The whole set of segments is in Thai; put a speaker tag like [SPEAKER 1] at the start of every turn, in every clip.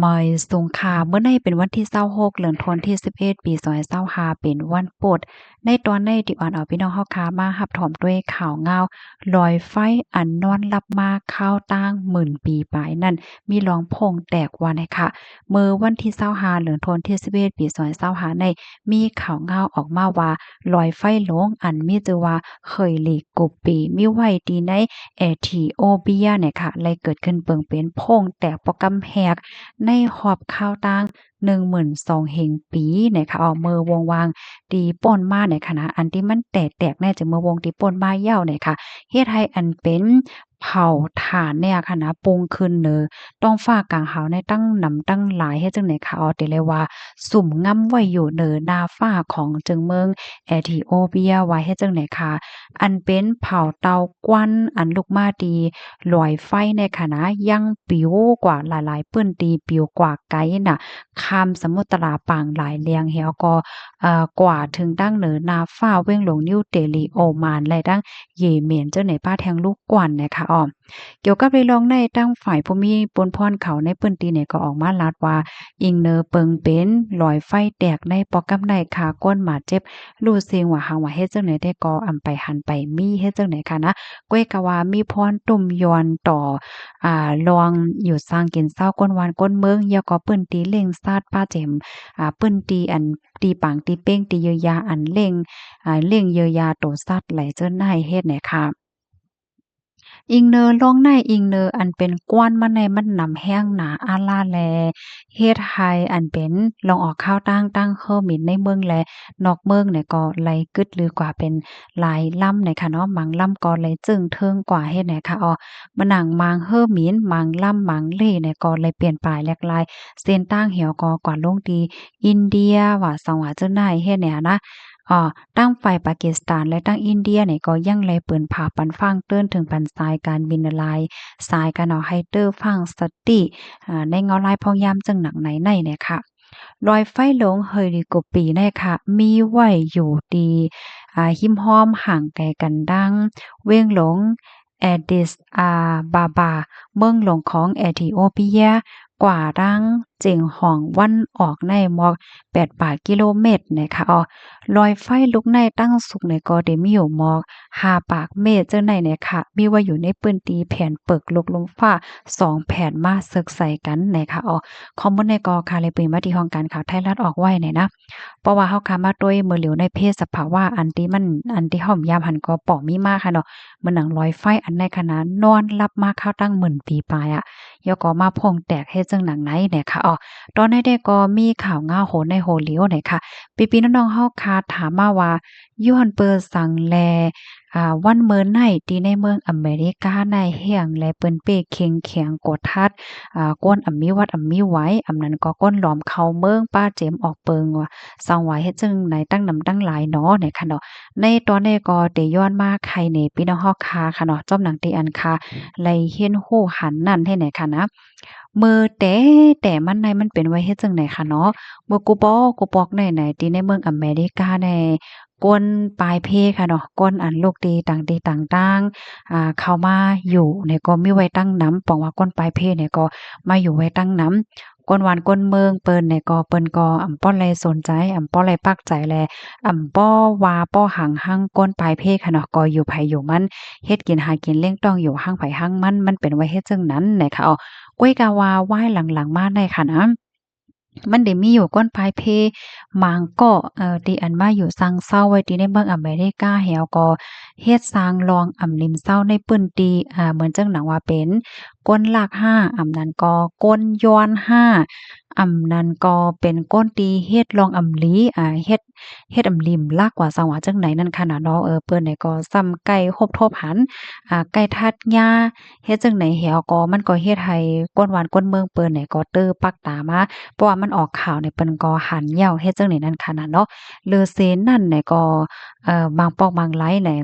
[SPEAKER 1] มอยสงขลาเมื่อในเป็นวันที่26เดือนธันวาคมที่11ปี2025เป็นวันโปรดในตอนในที่อ่อนเอาพี่น้องเฮาคามารับถอมด้วยข่าวเงาลอยไฟอันนอนลับมาข้าวตั้งหมื่นปีปลายนั่นมีรองพงแตกว่านะค่ะเมื่อวันที่25เดือนธันวาคมที่11ปี2025ในมีข่าวเงาออกมาว่าลอยไฟหลงอันมีชื่อว่าเคยหลีกกุปีมีไว้ดีในเอธิโอเปียเนี่ยค่ะเลยเกิดขึ้นเปิงเป็นพงแตกปอกำแหก ในหอบข้าวตัง12,000เฮงปีนะคะเมือวงวางตีป่นมาในคณะอันที่มันแตกๆแน่จะเมือวงตีป่นมาเย้าเนี่ยค่ะเฮ็ดให้อันเป็นเผาถ่านเนี่ยค่ะนะปรุงขึ้นเนอต้องฟ้ากลางหาวในตั้งหนำตั้งหลายเฮ็ดจังได๋ค่ะเอาแต่เลยว่าสุ่มงำไว้อยู่เนอหน้าฟ้าของจึงเมืองเอธิโอเปียว่าเฮ็ดจังได๋ค่ะอันเป็นเผาเตากวันอันลุกมาดีลอยไฟในคณะยังปิวกว่าหลายๆปื้นตีปิวกว่าไกน่ะข้ามสมุทราปางหลายเลียงแฮวก็กว่าถึงดั้งเหนือนาฟ้าเว้งหลงนิวเดลีโอมานและดั้งเยเมนเจ้าไหนป้าแทงลูกกวนนะคะอ้อมเกี่ยวกับเรื่องในตั้งฝ่ายผู้มีปนพรเขาในปื้นตีเนี่ยก็ออกมาลาดว่าอิงเนอเปิงเป็นลอยไฟแตกในปอกกำในขาก้นหมาเจ็บรู้เสียงว่าหางว่าเฮ็ดจังไหนได้ก็อำไปหันไปมีเฮ็ดจังไหนค่ะนะก้วยกะว่ามีพรตุ่มยอนต่อลองอยู่สร้างกินเศร้าก้นวานก้นเมืองยาก็เปิ้นตีเล่งซาดป้าเจ็มเปิ้นตีอันตีปางตีเป้งตีเยอยาอันเล่งเล่งเยอยาโตซัดไหลเจิ้นให้เฮ็ดเนี่ยค่ะอิงเนอลองในอิงเนออันเป็นก้วนมาในมันหนำแห้งหนาอาลาแลเฮ็ดให้อันเป็นลองออกข้าวตั้งเข้าหมิ่นในเมืองและนอกเมืองเนี่ยก็ไหลกึดลือกว่าเป็นหลายลำเนี่ยค่ะเนาะบางลำก็ไหลจึงเทิงกว่าเฮ็ดเนี่ยค่ะมานั่งมางเฮอหมินมางล่ำมางเล่เนี่ยก็เลยเปลี่ยนปลายแหลกหลายเส้นตั้งเหี่ยวก็กว่าลงดีอินเดียว่าสังว่าเจ้านายเฮ็ดเนี่ยนะตั้งฝ่ายปากีสถานและตั้งอินเดียเนี่ยก็ยังแลเปิ้นผาปันฟังเติ้นถึงปันทรายการบินลายสายกันเอาให้เตอร์ฟังสติในเงาลายพองยามจังหนังไหนในเนี่ยค่ะรอยไฟหลงเฮยดีกว่าปีเนี่ยค่ะมีไว้อยู่ดีหิมห้อมห่างไกลกันดังเว้งหลงแอดิสบาบาเมืองหลวงของเอธิโอเปียกว่าดังเจิงห่องวันออกในหมอก8 กิโลเมตรนะคะลอยไฟลุกในตั้งสุกในก็ได้มีอยู่หมอก5 เมตรเจ้าในเนี่ยค่ะมีไว้อยู่ในปื้นตีแผ่นเปิกลกลงฟ้า2แผ่นมาซึกใส่กันนะคะข้อมูลในกอค่ะเลยเปิดมาที่ห้องการข่าวไทยรัฐออกไว้เนี่ยนะเพราะว่าเฮาคามาด้วยมือเหลียวในเพศสภาวะอันที่ห้อมยามหันก็ป่อมีมากค่ะเนาะมันหนังลอยไฟอันในขนาดนอนรับมาข้าวตั้งหมื่นปีปลายยก็มาพงแตกเฮ็ดจังหนังไหนเนี่ยค่ะตอนนี้ได้ก็มีข่าวง่าโหนในโหเหลียวเนี่ยค่ะพี่ๆน้องๆเฮาคาถามมาว่าย้อนเปิดสังแลวันเมินไหนที่ในเมืองอเมริกาในแห่งและเปิ้นเป้เข็งแข็งกดทัดก้นอำมีวัดอำมีไหวอำนั้นก็ก้นหลอมเข้าเมืองป้าเจมออกเปิงว่าสังไหวเฮ็ดจังไหนตั้งนำตั้งหลายเนาะเนี่ยค่ะเนาะในตอนนี้ก็ได้ย้อนมาใครนี่พี่น้องเฮาคาค่ะเนาะจอมหนังตีอันคาไลเฮียนฮู้หันนั่นให้ไหนค่ะนะ มือแต่มันในมันเป็นไว้เฮ็ดจั่งใดคะเนาะบ่กูบอกไหนๆที่ในเมืองอเมริกาแน่ก้นปลายเพค่ะเนาะก้นอันลูกตีต่างตีต่างๆเข้ามาอยู่เนี่ยก็มีไว้ตั้งนำป้องว่าก้นปลายเพเนี่ยก็มาอยู่ไว้ตั้งนำก้นหวานก้นเมืองเปิ้นเนี่ยก็เปิ้นก็อำป้อแลสนใจอำป้อแลปักใจแลอำป้อว่าป้อหังหั่งก้นปลายเพค่ะเนาะก็อยู่ไผอยู่มันเฮ็ดกินหากินเล่งต้องอยู่หั่งไผหั่งมันเป็นไว้เฮ็ดจั่งนั้นน่ะค่ะก้วยกาวาไหว้หลังๆมาได้ค่ะนะมันได้มีอยู่ก้นปลายเพหมางเกาะที่อันมาอยู่ซังเศร้าไว้ที่ในเมืองอเมริกาแฮวก็เฮ็ดสร้างรองอำลิมเศร้าในปื้นตีเหมือนจังหนังว่าเป็นก้นลาก5อำนั้นก็ก้นย้อน5อำนั้นก็เป็นก้นตีเฮ็ดรองอำลีเฮ็ดอำลิมลากกว่าสังว่าจังไหนนั่นค่ะนะเนาะเปิ้นนี่ก็ซ้ำไก่ครบทบหันไก่ทัดหญ้า เฮ็ดจั่งใดแหวก็มันก็เฮ็ดให้ก้นหวานก้นเมืองเปิ้นเนี่ยก็เตอปักตามาเพราะว่ามันออกข่าวเนี่ยเปิ้นก็หันเหย้าเฮ็ดจั่งใดนั่นค่ะน่ะเนาะเลอเซนนั่นเนี่ยก็บางปอกบางไลเนี่ย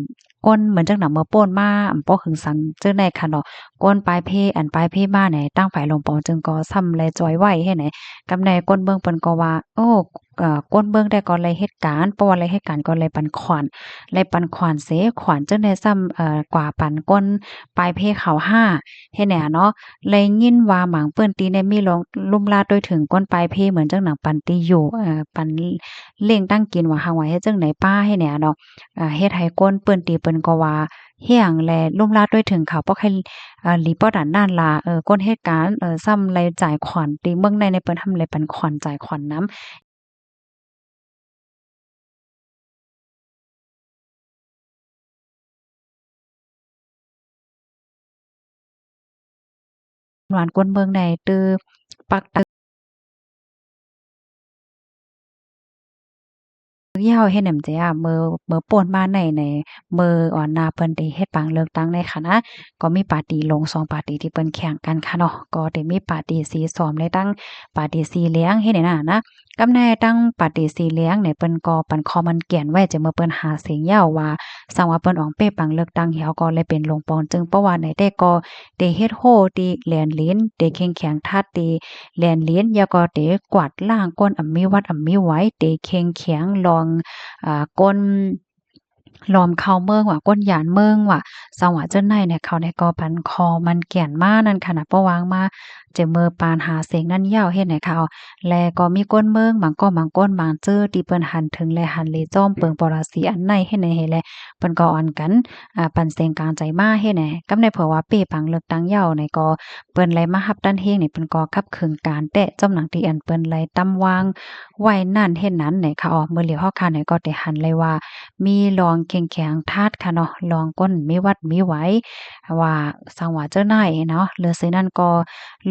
[SPEAKER 1] ก้นเหมือนจังหนำเมื่อโป้นมาอำป้อหึงสังจังได๋ค่ะเนาะก้นปลายเพอันปลายเพมาเนี่ยตั้งฝ่ายลงปองจึงก็ซ้ำแลจอยไว้ให้ไหนกำในก้นเบิ่งเปิ้นก็ว่าโอ้ ก้นเบิ่งได้ก็เลยเหตุการณ์เพราะว่าเลยเหตุการณ์ก็เลยปันขวัญเลยปันขวัญเสขวัญจังได้ซ้ำกว่าปันก้นปลายเพเขา5เฮ็ดแหน่เนาะเลยยินว่าหมางเปิ้นตีเนี่ยมีลงลุ่มลาดโดยถึงก้นปลายเพเหมือนจังหนังปันตีอยู่ปันเล่งตั้งกินว่าหางว่าเฮ็ดจังไหนป้าให้แหน่เนาะเฮ็ดให้ก้นเปิ้นตีเปิ้นก็ว่าเฮียงแลลุ่มลาดด้วยถึงเขาบ่ให้หลีป้อดันด้านลาก้นเหตุการณ์ซ้ำไรจ่ายขวัญตีเมืองในเปิ้นทำไรปันขวัญจ่ายขวัญน้ำหวานก้นเมืองในตื้อปัก ยาวเฮ็ดหนำใจเมื่อป่นมาในเมื่ออ่อนนาเปิ้นได้เฮ็ดปางเลือกตั้งในคณะก็มีปาร์ตีลง2ปาร์ตีที่เปิ้นแข่งกันค่ะเนาะก็ได้มีปาร์ตีสีส้มและตั้งปาร์ตีสีเหลืองเฮ็ดให้น่ะนะกำแน่ตั้งปาร์ตีสีเหลืองเนี่ยเปิ้นก็ปันคอมันเกียนไว้จะเมื่อเปิ้นหาเสียงยาวว่าสังว่าเปิ้นออกเป้ปังเลือกตั้งเหี่ยวก็เลยเป็นลงปอนจึงเพราะว่าไหนได้ก็ได้เฮ็ดโฮที่แลนลิ้นได้เข้งแข็งทัดที่แลนลิ้นแล้วก็ได้กวาดล้างก้นอำมีวัดอำมีไหว้ได้เข้งแข็งลองก้นล้อมเข้าเมืองว่าก้นหยานเมืองว่าสว่าเจ้าในเนี่ยเขาในกอปันคอมันแก่นมานั่นขนาดปะวางมาเจะเมือปานหาเสียงนั่นยาวเฮ็ดให้เขาแลก็มีก้นเมืองบางก็บางก้นบางเจ้อที่เปิ้นหันถึงแลหันเลจ้อมเปิงปราสีอันในเฮ็ดให้แลเปิ้นก็อ่อนกันปันเสียงกลางใจมาเฮ็ดให้กำในเผอว่าเป้ปังเลือกตั้งยาวในก็เปิ้นไลมารับดันเฮงนี่เปิ้นก็ขับขึงการแตะจอมหนังที่อันเปิ้นไลตำวางไว้นั่นเฮ็ดนั้นไหนค่ะอ๋อเมื่อเหลียวเฮาค่ะไหนก็ได้หันเลยว่ามีรองแข็งๆธาตุค่ะเนาะรองก้นมีวัดมีไหวว่าสังว่าเจ้านายเนาะหรือซินั่นก็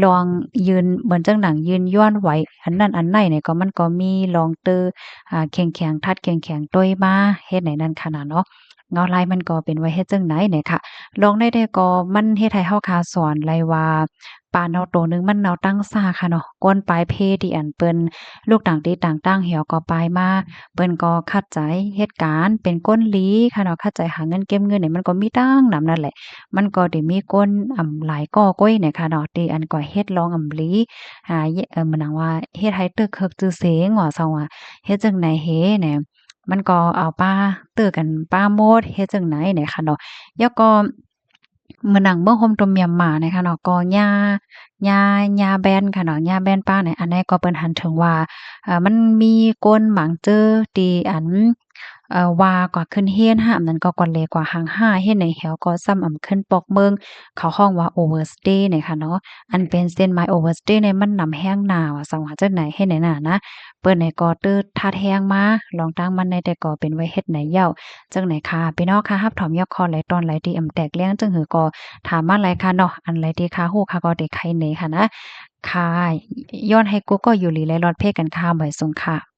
[SPEAKER 1] ลองยืนเหมือนจังหนังยืนย้อนไหวอันนั้นอันไหนเนี่ยก็มันก็มีลองเตอแข็งๆธาตุแข็งๆต้วยมาเฮ็ดไหนนั่นค่ะน่ะเนาะเงาลายมันก็เป็นไว้เฮ็ดจังไหนเนี่ยค่ะลองได้ก็มันเฮ็ดให้เฮาค่ะสอนเลยว่าปลาเนาโตนึงมันเนาตั้งซ่าค่ะเนาะก้นปลายเพที่อันเปิ้นลูกต่างตีต่างตั้งเหี่ยวก็ปลายมาเปิ้นก็เข้าใจเหตุการณ์เป็นก้นหลีค่ะเนาะเข้าใจหาเงินเก็บเงินเนี่ยมันก็มีตั้งนำนั่นแหละมันก็ได้มีก้นหลายก้อก้อยเนี่ยค่ะเนาะที่อันก็เฮ็ดลองหลีมันหนังว่าเฮ็ดให้ตึกเคิกจื่อเสงว่าซังว่าเฮ็ดจังไหนเฮเนี่ยมันก็เอาป้าตื้อกันป้าโมดเฮ็ดจังไหนเนี่ยค่ะเนาะแล้วก็มื้อหนังเบิ่งห่มต้มยำหมาเนี่ยค่ะเนาะก็ย่าแบนค่ะเนาะย่าแบนป้าเนี่ยอันนี้ก็เปิ้นหันถึงว่ามันมีก้นหมางเจอที่อันว่ากว่าขึ้นเฮียนหามนั้นก็กว่าเลกว่าหางห้าเฮ็ดในแหวก็ซ้ำขึ้นปอกเมืองเขาห้องว่า overstay เนี่ยค่ะเนาะอันเป็นเส้นไม้ overstay เนี่ยมันนำแห้งหนาวสังว่าจังไหนเฮ็ดไหนน่ะนะเปิ้นเนี่ยก็ตื้อทัดแห้งมาลองตั้งมันในแต่ก็เป็นไว้เฮ็ดไหนเหย้าจังไหนค่ะพี่น้องค่ะรับถอมยอกคอไหลตอนไหลที่แตกเลี้ยงจังหือก็ถามมาหลายค่ะเนาะอันไหลที่ค่ะฮู้ค่ะก็ได้ไขเนค่ะนะค่ะย้อนให้กูก็อยู่หลีและรอดเพศกันค่ะบ่อยสุงค่ะ